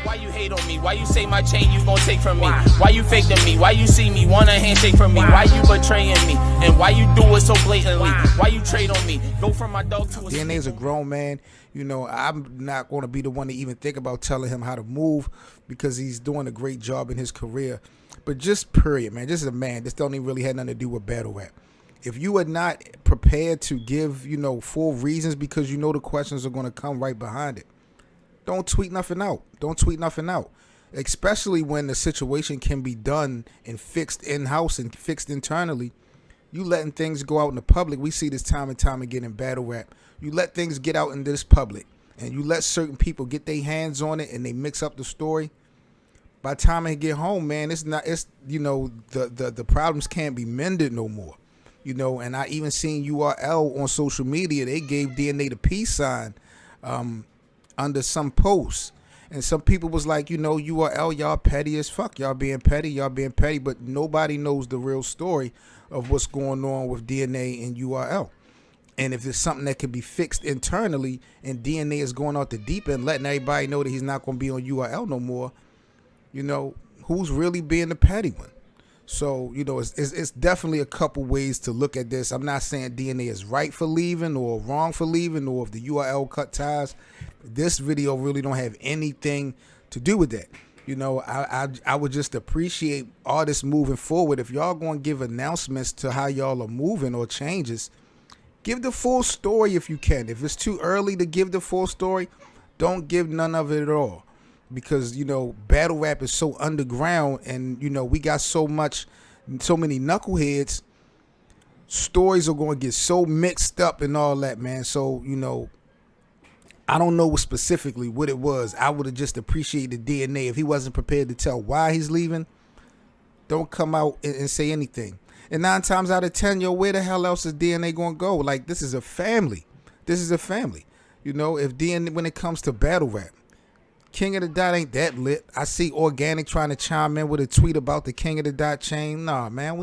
Why you hate on me? Why you say my chain you gon' take from me? Why you faking me? Why you see me want a handshake from me? Why you betraying me? And why you do it so blatantly? Why you trade on me? Go from my dog to a DNA is a grown man. You know, I'm not going to be the one to even think about telling him how to move because he's doing a great job in his career. But just period, man. This is a man. This don't even really have nothing to do with battle rap. If you are not prepared to give, you know, full reasons because you know the questions are going to come right behind it, don't tweet nothing out. Don't tweet nothing out. Especially when the situation can be done and fixed in-house and fixed internally. You letting things go out in the public. We see this time and time again in battle rap. You let things get out in this public and you let certain people get their hands on it and they mix up the story. By the time they get home, man, it's you know, the problems can't be mended no more. You know, and I even seen URL on social media. They gave DNA the peace sign under some posts. And some people was like, you know, URL, y'all petty as fuck. Y'all being petty. But nobody knows the real story of what's going on with DNA and URL. And if it's something that could be fixed internally and DNA is going out the deep end, letting everybody know that he's not going to be on URL no more, you know, who's really being the petty one? So, you know, it's definitely a couple ways to look at this. I'm not saying DNA is right for leaving or wrong for leaving, or if the URL cut ties. This video really don't have anything to do with that. You know, I would just appreciate artists moving forward. If y'all going to give announcements to how y'all are moving or changes, give the full story if you can. If it's too early to give the full story, don't give none of it at all. Because, you know, battle rap is so underground and, you know, we got so many knuckleheads. Stories are going to get so mixed up and all that, man. So, you know, I don't know specifically what it was. I would have just appreciated DNA. If he wasn't prepared to tell why he's leaving, don't come out and say anything. And 9 times out of 10, yo, where the hell else is DNA going to go? Like, this is a family. This is a family. You know, if DNA, when it comes to battle rap, King of the Dot ain't that lit. I see Organic trying to chime in with a tweet about the King of the Dot chain. Nah, man,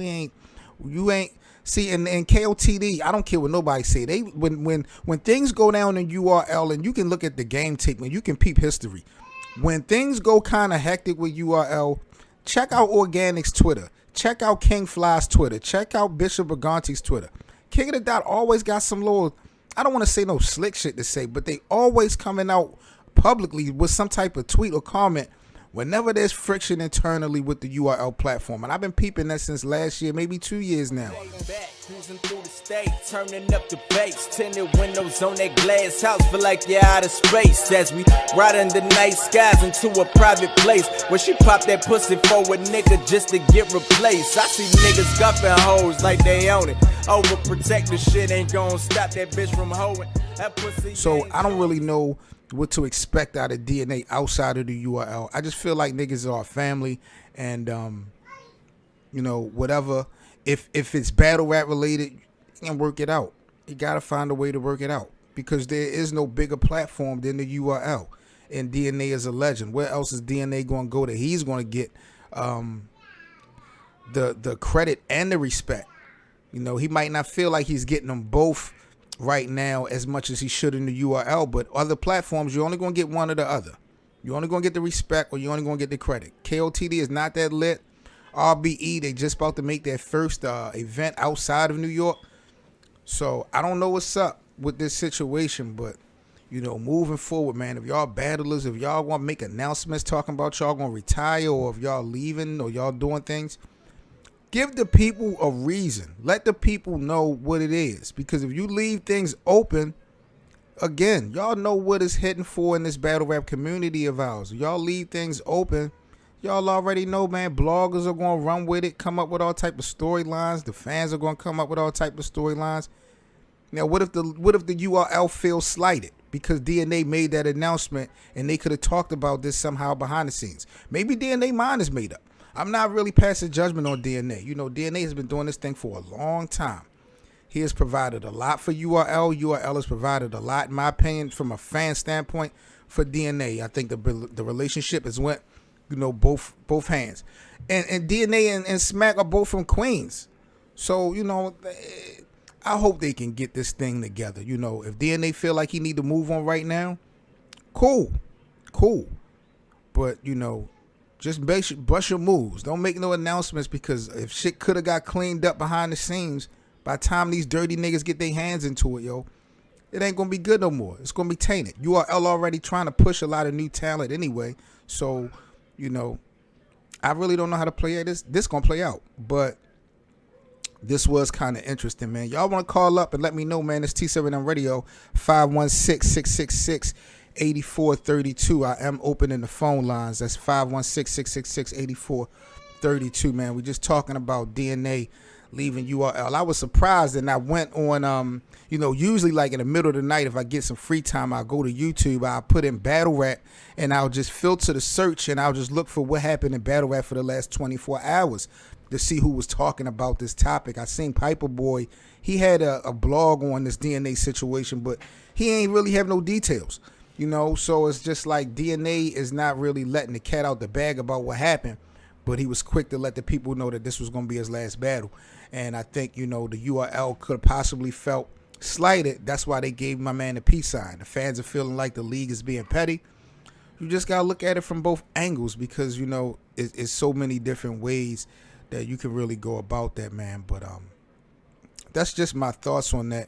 you ain't. See, and KOTD, I don't care what nobody say. They when things go down in URL, and you can look at the game tape and you can peep history. When things go kind of hectic with URL, check out Organic's Twitter. Check out King Fly's Twitter. Check out Bishop Briganti's Twitter. King of the Dot always got some little, I don't want to say no slick shit to say, but they always coming out publicly with some type of tweet or comment whenever there's friction internally with the URL platform. And I've been peeping that since last year, maybe 2 years now. Cruising through the state, turning up the bass, tinted windows on that glass house, feel like you're out of space as we ride under night skies into a private place where she pop that pussy for a nigga just to get replaced. I see niggas guffing hoes like they own it. Overprotective shit ain't gonna stop that bitch from hoeing that pussy. So I don't really know what to expect out of DNA outside of the URL. I just feel like niggas are a family, and you know, whatever. If it's battle rap related, you can work it out. You gotta find a way to work it out because there is no bigger platform than the URL, and DNA is a legend. Where else is DNA going to go that he's going to get the credit and the respect? You know, he might not feel like he's getting them both right now as much as he should in the URL, but other platforms, you're only going to get one or the other. You're only going to get the respect or you're only going to get the credit. KOTD is not that lit. RBE, they just about to make their first event outside of New York. So I don't know what's up with this situation, but, you know, moving forward, man, if y'all battlers, if y'all want to make announcements talking about y'all going to retire or if y'all leaving or y'all doing things, give the people a reason. Let the people know what it is. Because if you leave things open, again, y'all know what it's hitting for in this battle rap community of ours. Y'all leave things open, y'all already know, man, bloggers are going to run with it, come up with all type of storylines. The fans are going to come up with all type of storylines. Now, what if the URL feels slighted because DNA made that announcement and they could have talked about this somehow behind the scenes? Maybe DNA mind is made up. I'm not really passing judgment on DNA. You know, DNA has been doing this thing for a long time. He has provided a lot for URL. URL has provided a lot, in my opinion, from a fan standpoint, for DNA. I think the relationship has went, you know, both hands. And DNA and Smack are both from Queens. So, you know, I hope they can get this thing together. You know, if DNA feel like he need to move on right now, cool. But, you know, just bust your moves. Don't make no announcements, because if shit could have got cleaned up behind the scenes, by the time these dirty niggas get their hands into it, yo, it ain't going to be good no more. It's going to be tainted. URL already trying to push a lot of new talent anyway. So, you know, I really don't know how to play it. This going to play out. But this was kind of interesting, man. Y'all want to call up and let me know, man. It's T7M Radio, 516-666-8432. I am opening the phone lines. That's 516-666-8432, man. We just talking about DNA leaving URL. I was surprised, and I went on, you know, usually like in the middle of the night, if I get some free time, I'll go to YouTube, I'll put in battle rap, and I'll just filter the search, and I'll just look for what happened in battle rap for the last 24 hours to see who was talking about this topic. I seen Piper Boy. He had a blog on this DNA situation, but he ain't really have no details, you know, so it's just like DNA is not really letting the cat out the bag about what happened, but he was quick to let the people know that this was going to be his last battle. And I think, you know, the URL could have possibly felt slighted. That's why they gave my man the peace sign. The fans are feeling like the league is being petty. You just got to look at it from both angles, because, you know, it's so many different ways that you can really go about that, man. But that's just my thoughts on that.